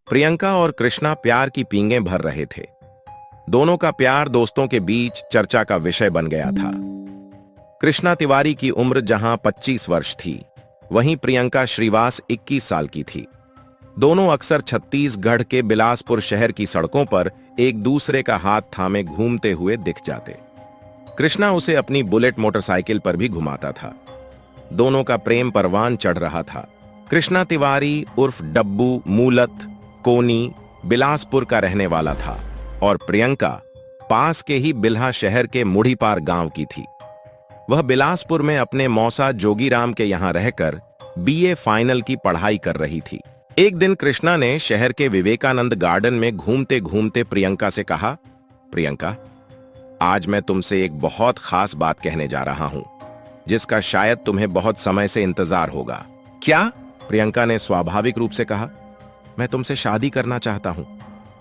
प्रियंका और कृष्णा प्यार की पींगें भर रहे थे। दोनों का प्यार दोस्तों के बीच चर्चा का विषय बन गया था। कृष्णा तिवारी की उम्र जहां 25 वर्ष थी, वहीं प्रियंका श्रीवास 21 साल की थी। दोनों अक्सर छत्तीसगढ़ के बिलासपुर शहर की सड़कों पर एक दूसरे का हाथ थामे घूमते हुए दिख जाते। कृष्णा उसे अपनी बुलेट मोटरसाइकिल पर भी घुमाता था। दोनों का प्रेम परवान चढ़ रहा था। कृष्णा तिवारी उर्फ डब्बू मूलत कोनी बिलासपुर का रहने वाला था और प्रियंका पास के ही बिल्हा शहर के मुढ़ीपार गांव की थी। वह बिलासपुर में अपने मौसा जोगीराम के यहां रहकर बीए फाइनल की पढ़ाई कर रही थी। एक दिन कृष्णा ने शहर के विवेकानंद गार्डन में घूमते घूमते प्रियंका से कहा, प्रियंका, आज मैं तुमसे एक बहुत खास बात कहने जा रहा हूं, जिसका शायद तुम्हें बहुत समय से इंतजार होगा। क्या? प्रियंका ने स्वाभाविक रूप से कहा। मैं तुमसे शादी करना चाहता हूं।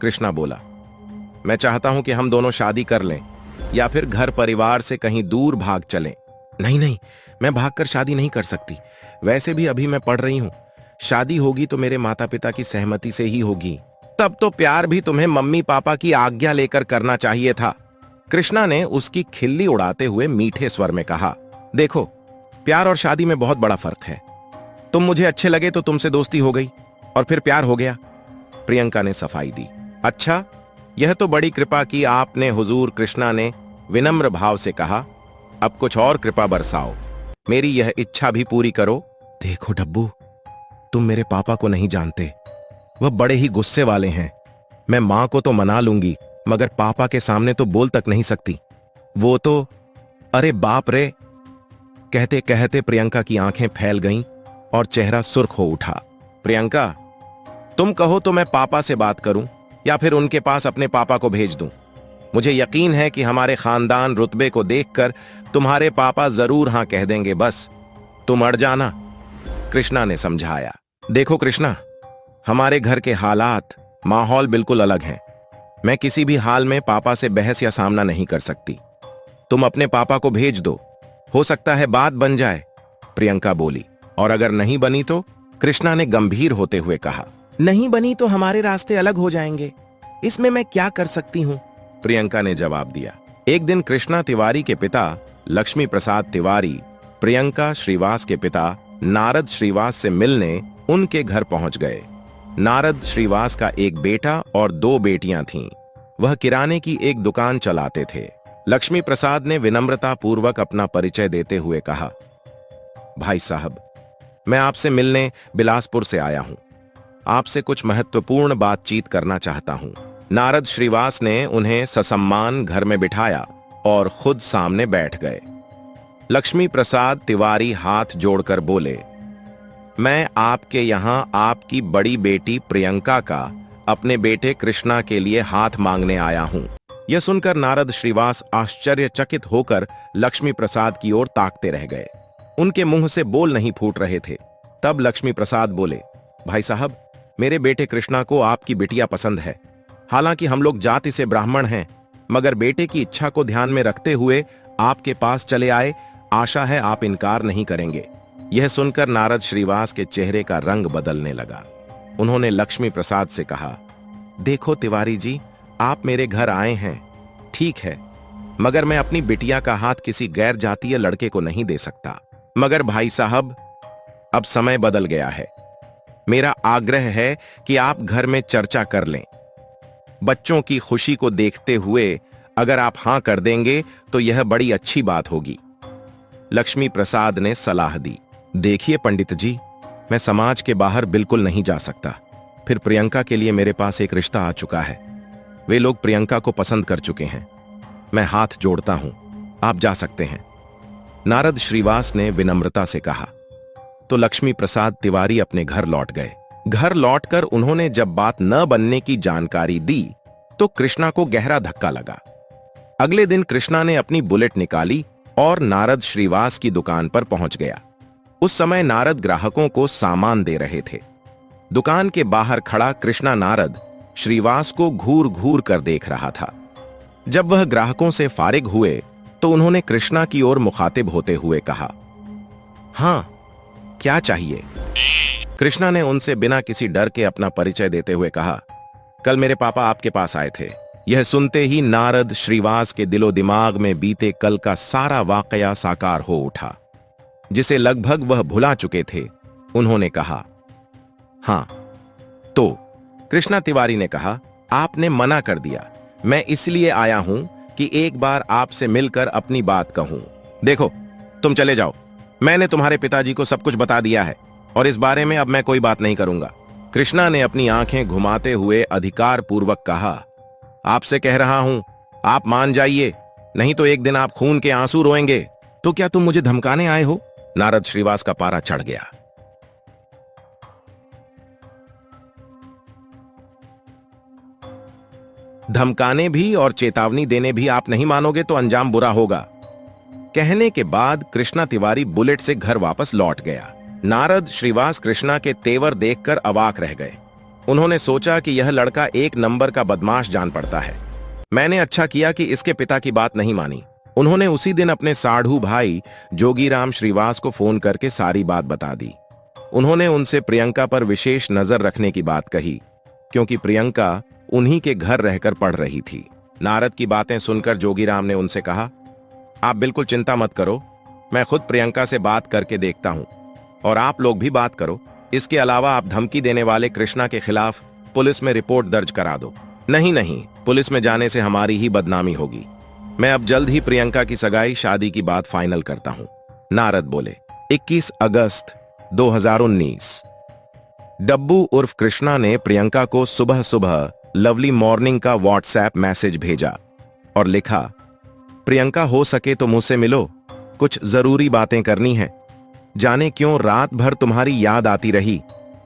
कृष्णा बोला। मैं चाहता हूं कि हम दोनों शादी कर लें या फिर घर परिवार से कहीं दूर भाग चलें। नहीं नहीं, मैं भागकर शादी नहीं कर सकती। वैसे भी अभी मैं पढ़ रही हूं। शादी होगी तो मेरे माता पिता की सहमति से ही होगी। तब तो प्यार भी तुम्हें मम्मी पापा की आज्ञा लेकर करना चाहिए था। कृष्णा ने उसकी खिल्ली उड़ाते हुए मीठे स्वर में कहा, देखो, प्यार और शादी में बहुत बड़ा फर्क है। तुम मुझे अच्छे लगे तो तुमसे दोस्ती हो गई और फिर प्यार हो गया। प्रियंका ने सफाई दी। अच्छा, यह तो बड़ी कृपा की आपने हुजूर। कृष्णा ने विनम्र भाव से कहा, अब कुछ और कृपा बरसाओ, मेरी यह इच्छा भी पूरी करो। देखो डब्बू, तुम मेरे पापा को नहीं जानते। वह बड़े ही गुस्से वाले हैं। मैं मां को तो मना लूंगी, मगर पापा के सामने तो बोल तक नहीं सकती। वो तो, अरे बाप रे। कहते कहते प्रियंका की आंखें फैल गईं और चेहरा सुर्ख हो उठा। प्रियंका, तुम कहो तो मैं पापा से बात करूं या फिर उनके पास अपने पापा को भेज दूं। मुझे यकीन है कि हमारे खानदान रुतबे को देखकर तुम्हारे पापा जरूर हां कह देंगे। बस तुम अड़ जाना। कृष्णा ने समझाया। देखो कृष्णा, हमारे घर के हालात, माहौल बिल्कुल अलग हैं। मैं किसी भी हाल में पापा से बहस या सामना नहीं कर सकती। तुम अपने पापा को भेज दो, हो सकता है बात बन जाए। प्रियंका बोली। और अगर नहीं बनी तो? कृष्णा ने गंभीर होते हुए कहा। नहीं बनी तो हमारे रास्ते अलग हो जाएंगे, इसमें मैं क्या कर सकती हूं? प्रियंका ने जवाब दिया। एक दिन कृष्णा तिवारी के पिता लक्ष्मी प्रसाद तिवारी प्रियंका श्रीवास के पिता नारद श्रीवास से मिलने उनके घर पहुंच गए। नारद श्रीवास का एक बेटा और 2 बेटियां थीं। वह किराने की एक दुकान चलाते थे। लक्ष्मी प्रसाद ने विनम्रता पूर्वक अपना परिचय देते हुए कहा, भाई साहब, मैं आपसे मिलने बिलासपुर से आया हूं। आपसे कुछ महत्वपूर्ण बातचीत करना चाहता हूं। नारद श्रीवास ने उन्हें ससम्मान घर में बिठाया और खुद सामने बैठ गए। लक्ष्मी प्रसाद तिवारी हाथ जोड़कर बोले, मैं आपके यहां आपकी बड़ी बेटी प्रियंका का अपने बेटे कृष्णा के लिए हाथ मांगने आया हूं। यह सुनकर नारद श्रीवास आश्चर्यचकित होकर लक्ष्मी प्रसाद की ओर ताकते रह गए। उनके मुंह से बोल नहीं फूट रहे थे। तब लक्ष्मी प्रसाद बोले, भाई साहब, मेरे बेटे कृष्णा को आपकी बिटिया पसंद है। हालांकि हम लोग जाति से ब्राह्मण हैं, मगर बेटे की इच्छा को ध्यान में रखते हुए आपके पास चले आए। आशा है आप इनकार नहीं करेंगे। यह सुनकर नारद श्रीवास के चेहरे का रंग बदलने लगा। उन्होंने लक्ष्मी प्रसाद से कहा, देखो तिवारी जी, आप मेरे घर आए हैं, ठीक है, मगर मैं अपनी बिटिया का हाथ किसी गैर जातीय लड़के को नहीं दे सकता। मगर भाई साहब, अब समय बदल गया है। मेरा आग्रह है कि आप घर में चर्चा कर लें। बच्चों की खुशी को देखते हुए अगर आप हां कर देंगे तो यह बड़ी अच्छी बात होगी। लक्ष्मी प्रसाद ने सलाह दी। देखिए पंडित जी, मैं समाज के बाहर बिल्कुल नहीं जा सकता। फिर प्रियंका के लिए मेरे पास एक रिश्ता आ चुका है। वे लोग प्रियंका को पसंद कर चुके हैं। मैं हाथ जोड़ता हूं, आप जा सकते हैं। नारद श्रीवास ने विनम्रता से कहा। तो लक्ष्मी प्रसाद तिवारी अपने घर लौट गए। घर लौटकर उन्होंने जब बात न बनने की जानकारी दी तो कृष्णा को गहरा धक्का लगा। अगले दिन कृष्णा ने अपनी बुलेट निकाली और नारद श्रीवास की दुकान पर पहुंच गया। उस समय नारद ग्राहकों को सामान दे रहे थे। दुकान के बाहर खड़ा कृष्णा नारद श्रीवास को घूर घूर कर देख रहा था। जब वह ग्राहकों से फारिग हुए तो उन्होंने कृष्णा की ओर मुखातिब होते हुए कहा, हां, क्या चाहिए? कृष्णा ने उनसे बिना किसी डर के अपना परिचय देते हुए कहा, कल मेरे पापा आपके पास आए थे। यह सुनते ही नारद श्रीवास के दिलो दिमाग में बीते कल का सारा वाकया साकार हो उठा, जिसे लगभग वह भुला चुके थे। उन्होंने कहा, हां तो? कृष्णा तिवारी ने कहा, आपने मना कर दिया। मैं इसलिए आया हूं कि एक बार आपसे मिलकर अपनी बात कहूं। देखो, तुम चले जाओ। मैंने तुम्हारे पिताजी को सब कुछ बता दिया है और इस बारे में अब मैं कोई बात नहीं करूंगा। कृष्णा ने अपनी आंखें घुमाते हुए अधिकार पूर्वक कहा, आपसे कह रहा हूं, आप मान जाइए, नहीं तो एक दिन आप खून के आंसू रोएंगे। तो क्या तुम मुझे धमकाने आए हो? नारद श्रीवास का पारा चढ़ गया। धमकाने भी और चेतावनी देने भी आप नहीं मानोगे तो अंजाम बुरा होगा। कहने के बाद कृष्णा तिवारी बुलेट से घर वापस लौट गया। नारद श्रीवास कृष्णा के तेवर देखकर अवाक रह गए। उन्होंने सोचा कि यह लड़का एक नंबर का बदमाश जान पड़ता है। मैंने अच्छा किया कि इसके पिता की बात नहीं मानी। उन्होंने उसी दिन अपने साढ़ू भाई जोगीराम श्रीवास को फोन करके सारी बात बता दी। उन्होंने उनसे प्रियंका पर विशेष नजर रखने की बात कही, क्योंकि प्रियंका उन्हीं के घर रहकर पढ़ रही थी। नारद की बातें सुनकर जोगीराम ने उनसे कहा, आप बिल्कुल चिंता मत करो, मैं खुद प्रियंका से बात करके देखता हूं और आप लोग भी बात करो। इसके अलावा आप धमकी देने वाले कृष्णा के खिलाफ पुलिस में रिपोर्ट दर्ज करा दो। नहीं, पुलिस में जाने से हमारी ही बदनामी होगी। मैं अब जल्द ही प्रियंका की सगाई शादी की बात फाइनल करता हूं। नारद बोले। 21 अगस्त 2019। डब्बू उर्फ कृष्णा ने प्रियंका को सुबह सुबह लवली मॉर्निंग का व्हाट्सएप मैसेज भेजा और लिखा, प्रियंका हो सके तो मुझसे मिलो, कुछ जरूरी बातें करनी है। जाने क्यों रात भर तुम्हारी याद आती रही,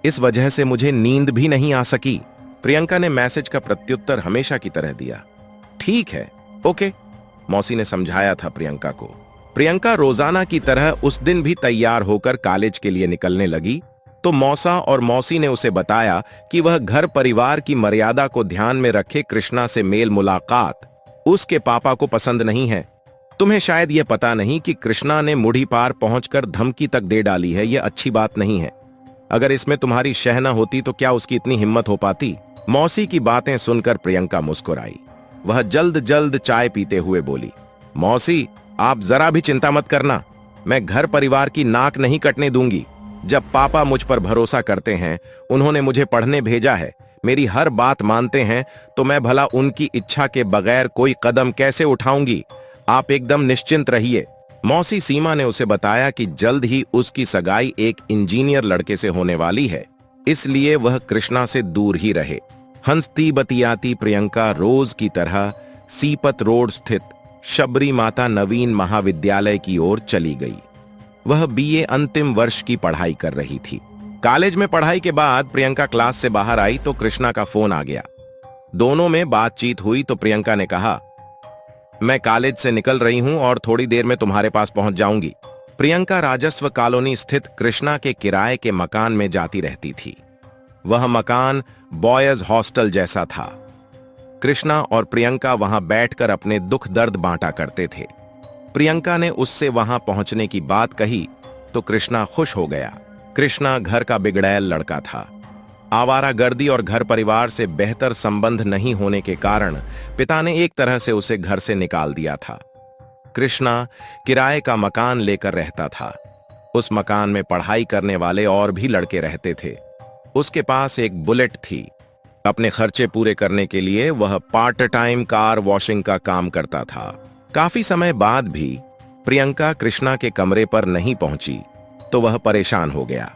इस वजह से मुझे नींद भी नहीं आ सकी। प्रियंका ने मैसेज का प्रत्युत्तर हमेशा की तरह दिया, ठीक है, ओके। मौसी ने समझाया था प्रियंका को। प्रियंका रोजाना की तरह उस दिन भी तैयार होकर कॉलेज के लिए निकलने लगी तो मौसा और मौसी ने उसे बताया कि वह घर परिवार की मर्यादा को ध्यान में रखे कृष्णा से मेल मुलाकात उसके पापा को पसंद नहीं है। तुम्हें शायद यह पता नहीं कि कृष्णा ने मुड़ी पार पहुंचकर धमकी तक दे डाली है। यह अच्छी बात नहीं है। अगर इसमें तुम्हारी शह न होती तो क्या उसकी इतनी हिम्मत हो पाती? मौसी की बातें सुनकर प्रियंका मुस्कुराई। वह जल्द जल्द चाय पीते हुए बोली, मौसी आप जरा भी चिंता मत करना, मैं घर परिवार की नाक नहीं कटने दूंगी। जब पापा मुझ पर भरोसा करते हैं, उन्होंने मुझे पढ़ने भेजा है, मेरी हर बात मानते हैं, तो मैं भला उनकी इच्छा के बगैर कोई कदम कैसे उठाऊंगी? आप एकदम निश्चिंत रहिए। मौसी सीमा ने उसे बताया कि जल्द ही उसकी सगाई एक इंजीनियर लड़के से होने वाली है, इसलिए वह कृष्णा से दूर ही रहे। हंसती बतियाती प्रियंका रोज की तरह सीपत रोड स्थित शबरी माता नवीन महाविद्यालय की ओर चली गई। वह बीए अंतिम वर्ष की पढ़ाई कर रही थी। कॉलेज में पढ़ाई के बाद प्रियंका क्लास से बाहर आई तो कृष्णा का फोन आ गया। दोनों में बातचीत हुई तो प्रियंका ने कहा, मैं कॉलेज से निकल रही हूं और थोड़ी देर में तुम्हारे पास पहुंच जाऊंगी। प्रियंका राजस्व कॉलोनी स्थित कृष्णा के किराए के मकान में जाती रहती थी। वह मकान बॉयज हॉस्टल जैसा था। कृष्णा और प्रियंका वहां बैठकर अपने दुख दर्द बांटा करते थे। प्रियंका ने उससे वहां पहुंचने की बात कही तो कृष्णा खुश हो गया। कृष्णा घर का बिगड़ैल लड़का था। आवारागर्दी और घर परिवार से बेहतर संबंध नहीं होने के कारण पिता ने एक तरह से उसे घर से निकाल दिया था। कृष्णा किराए का मकान लेकर रहता था। उस मकान में पढ़ाई करने वाले और भी लड़के रहते थे। उसके पास एक बुलेट थी। अपने खर्चे पूरे करने के लिए वह पार्ट टाइम कार वॉशिंग का काम करता था। काफी समय बाद भी प्रियंका कृष्णा के कमरे पर नहीं पहुंची तो वह परेशान हो गया।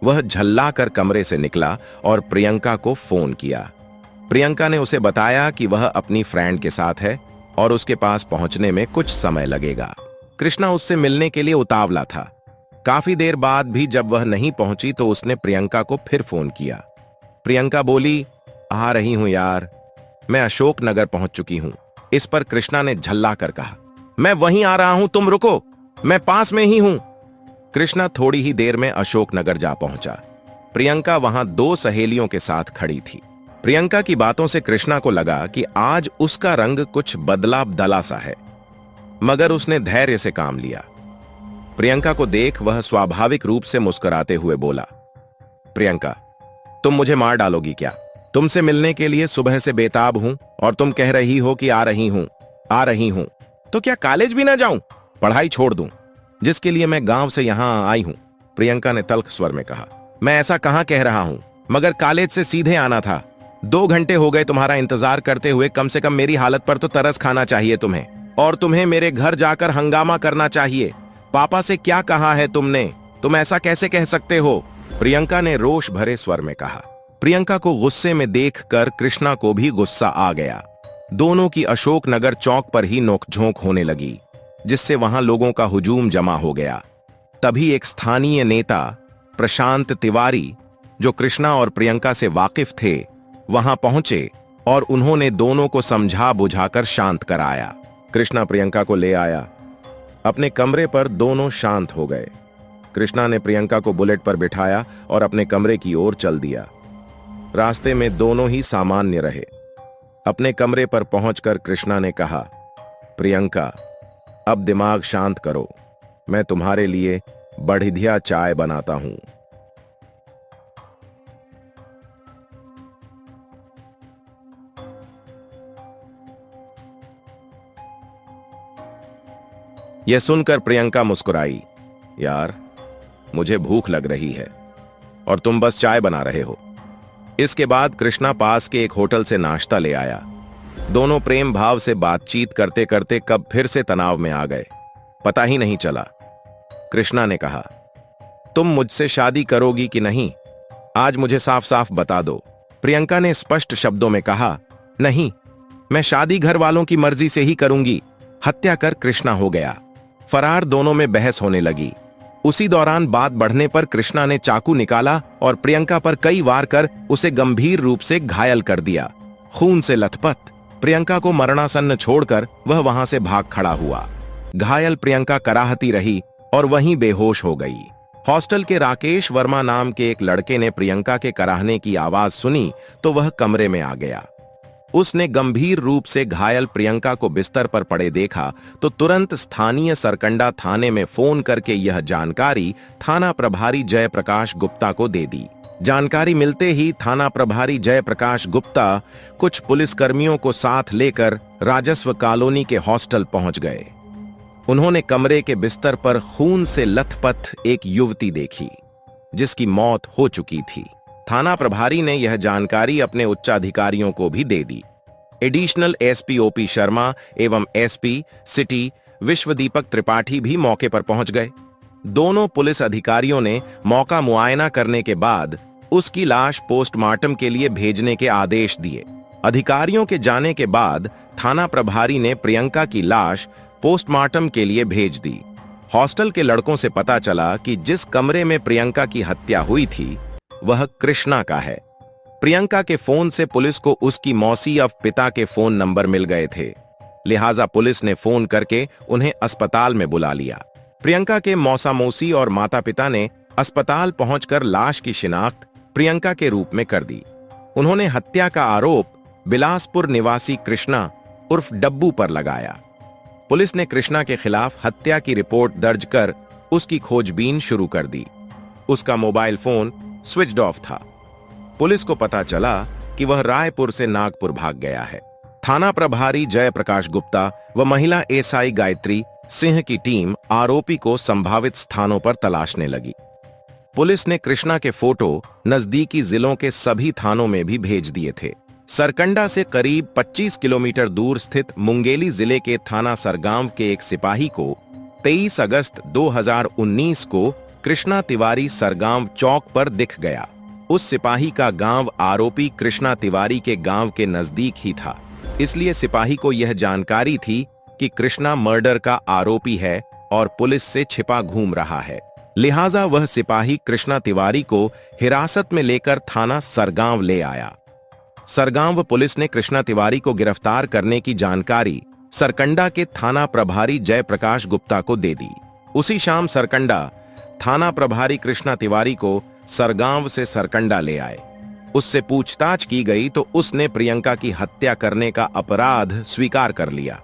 वह झल्लाकर कमरे से निकला और प्रियंका को फोन किया। प्रियंका ने उसे बताया कि वह अपनी फ्रेंड के साथ है और उसके पास पहुंचने में कुछ समय लगेगा। कृष्णा उससे मिलने के लिए उतावला था। काफी देर बाद भी जब वह नहीं पहुंची तो उसने प्रियंका को फिर फोन किया। प्रियंका बोली, आ रही हूं यार, मैं अशोक नगर पहुंच चुकी हूं। इस पर कृष्णा ने झल्ला कर कहा, मैं वहीं आ रहा हूं, तुम रुको, मैं पास में ही हूं। कृष्णा थोड़ी ही देर में अशोक नगर जा पहुंचा। प्रियंका वहां दो सहेलियों के साथ खड़ी थी। प्रियंका की बातों से कृष्णा को लगा कि आज उसका रंग कुछ बदला बदला सा है, मगर उसने धैर्य से काम लिया। प्रियंका को देख वह स्वाभाविक रूप से मुस्कुराते हुए बोला, प्रियंका, तुम मुझे मार डालोगी क्या? तुमसे मिलने के लिए सुबह से बेताब हूं और तुम कह रही हो कि आ रही हूं। तो क्या कॉलेज भी ना जाऊं, पढ़ाई छोड़ दूं, जिसके लिए मैं गांव से यहां आई हूं? प्रियंका ने तल्ख स्वर में कहा, मैं ऐसा कहां कह रहा हूं, मगर कॉलेज से सीधे आना था। 2 घंटे हो गए तुम्हारा इंतजार करते हुए। कम से कम मेरी हालत पर तो तरस खाना चाहिए तुम्हें, और तुम्हें मेरे घर जाकर हंगामा करना चाहिए। पापा से क्या कहा है तुमने? तुम ऐसा कैसे कह सकते हो? प्रियंका ने रोष भरे स्वर में कहा। प्रियंका को गुस्से में देखकर कृष्णा को भी गुस्सा आ गया। दोनों की अशोकनगर चौक पर ही नोकझोंक होने लगी, जिससे वहां लोगों का हुजूम जमा हो गया। तभी एक स्थानीय नेता प्रशांत तिवारी, जो कृष्णा और प्रियंका से वाकिफ थे, वहां पहुंचे और उन्होंने दोनों को समझा बुझाकर शांत कराया। कृष्णा प्रियंका को ले आया। अपने कमरे पर दोनों शांत हो गए। कृष्णा ने प्रियंका को बुलेट पर बिठाया और अपने कमरे की ओर चल दिया। रास्ते में दोनों ही सामान्य रहे। अपने कमरे पर पहुंचकर कृष्णा ने कहा, प्रियंका, अब दिमाग शांत करो, मैं तुम्हारे लिए बढ़िया चाय बनाता हूं। यह सुनकर प्रियंका मुस्कुराई, यार, मुझे भूख लग रही है और तुम बस चाय बना रहे हो। इसके बाद कृष्णा पास के एक होटल से नाश्ता ले आया। दोनों प्रेम भाव से बातचीत करते करते कब फिर से तनाव में आ गए, पता ही नहीं चला। कृष्णा ने कहा, तुम मुझसे शादी करोगी कि नहीं? आज मुझे साफ साफ बता दो। प्रियंका ने स्पष्ट शब्दों में कहा, नहीं, मैं शादी घर वालों की मर्जी से ही करूंगी। हत्या कर कृष्णा हो गया फरार। दोनों में बहस होने लगी। उसी दौरान बात बढ़ने पर कृष्णा ने चाकू निकाला और प्रियंका पर कई वार कर उसे गंभीर रूप से घायल कर दिया। खून से लथपथ प्रियंका को मरणासन्न छोड़कर वह वहां से भाग खड़ा हुआ। घायल प्रियंका कराहती रही और वहीं बेहोश हो गई। हॉस्टल के राकेश वर्मा नाम के एक लड़के ने प्रियंका के कराहने की आवाज सुनी तो वह कमरे में आ गया। उसने गंभीर रूप से घायल प्रियंका को बिस्तर पर पड़े देखा तो तुरंत स्थानीय सरकंडा थाने में फोन करके यह जानकारी थाना प्रभारी जयप्रकाश गुप्ता को दे दी। जानकारी मिलते ही थाना प्रभारी जयप्रकाश गुप्ता कुछ पुलिसकर्मियों को साथ लेकर राजस्व कॉलोनी के हॉस्टल पहुंच गए। उन्होंने कमरे के बिस्तर पर खून से लथपथ एक युवती देखी, जिसकी मौत हो चुकी थी। थाना प्रभारी ने यह जानकारी अपने उच्चाधिकारियों को भी दे दी। एडिशनल एसपी ओपी शर्मा एवं एसपी सिटी विश्वदीपक त्रिपाठी भी मौके पर पहुंच गए। दोनों पुलिस अधिकारियों ने मौका मुआयना करने के बाद उसकी लाश पोस्टमार्टम के लिए भेजने के आदेश दिए। अधिकारियों के जाने के बाद थाना प्रभारी ने प्रियंका की लाश पोस्टमार्टम के लिए भेज दी। हॉस्टल के लड़कों से पता चला कि जिस कमरे में प्रियंका की हत्या हुई थी वह कृष्णा का है। प्रियंका के फोन से पुलिस को उसकी मौसी और पिता के फोन नंबर मिल गए थे, लिहाजा पुलिस ने फोन करके उन्हें अस्पताल में बुला लिया। प्रियंका के मौसा मौसी और माता पिता ने अस्पताल पहुंचकर लाश की शिनाख्त प्रियंका के रूप में कर दी। उन्होंने हत्या का आरोप बिलासपुर निवासी कृष्णा उर्फ डब्बू पर लगाया। पुलिस ने कृष्णा के खिलाफ हत्या की रिपोर्ट दर्ज कर उसकी खोजबीन शुरू कर दी। उसका मोबाइल फोन स्विच्ड ऑफ था। पुलिस को पता चला कि वह रायपुर से नागपुर भाग गया है। थाना प्रभारी जयप्रकाश गुप्ता व महिला एसआई गायत्री सिंह की टीम आरोपी को संभावित स्थानों पर तलाशने लगी। पुलिस ने कृष्णा के फोटो नजदीकी जिलों के सभी थानों में भी भेज दिए थे। सरकंडा से करीब 25 किलोमीटर दूर स्थित मुंगेली जिले के थाना सरगांव के एक सिपाही को 23 अगस्त 2019 को कृष्णा तिवारी सरगांव चौक पर दिख गया। उस सिपाही का गांव आरोपी कृष्णा तिवारी के गांव के नजदीक ही था, इसलिए सिपाही को यह जानकारी थी कि कृष्णा मर्डर का आरोपी है और पुलिस से छिपा घूम रहा है। लिहाजा वह सिपाही कृष्णा तिवारी को हिरासत में लेकर थाना सरगांव ले आया। सरगांव पुलिस ने कृष्णा तिवारी को गिरफ्तार करने की जानकारी सरकंडा के थाना प्रभारी जयप्रकाश गुप्ता को दे दी। उसी शाम सरकंडा थाना प्रभारी कृष्णा तिवारी को सरगांव से सरकंडा ले आए। उससे पूछताछ की गई तो उसने प्रियंका की हत्या करने का अपराध स्वीकार कर लिया।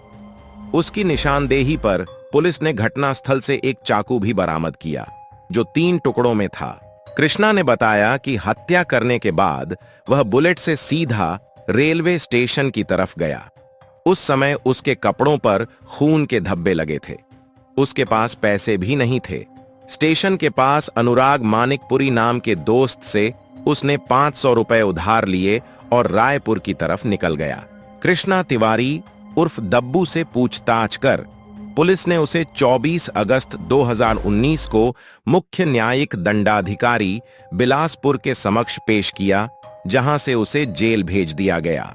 उसकी निशानदेही पर पुलिस ने घटनास्थल से एक चाकू भी बरामद किया जो 3 टुकड़ों में था। कृष्णा ने बताया कि हत्या करने के बाद वह बुलेट से सीधा रेलवे स्टेशन की तरफ गया। उस समय उसके कपड़ों पर खून के धब्बे लगे थे। उसके पास पैसे भी नहीं थे। स्टेशन के पास अनुराग मानिकपुरी नाम के दोस्त से उसने 500 रुपए उधार लिए और रायपुर की तरफ निकल गया। कृष्णा तिवारी उर्फ दब्बू से पूछताछ कर पुलिस ने उसे 24 अगस्त 2019 को मुख्य न्यायिक दंडाधिकारी बिलासपुर के समक्ष पेश किया, जहां से उसे जेल भेज दिया गया।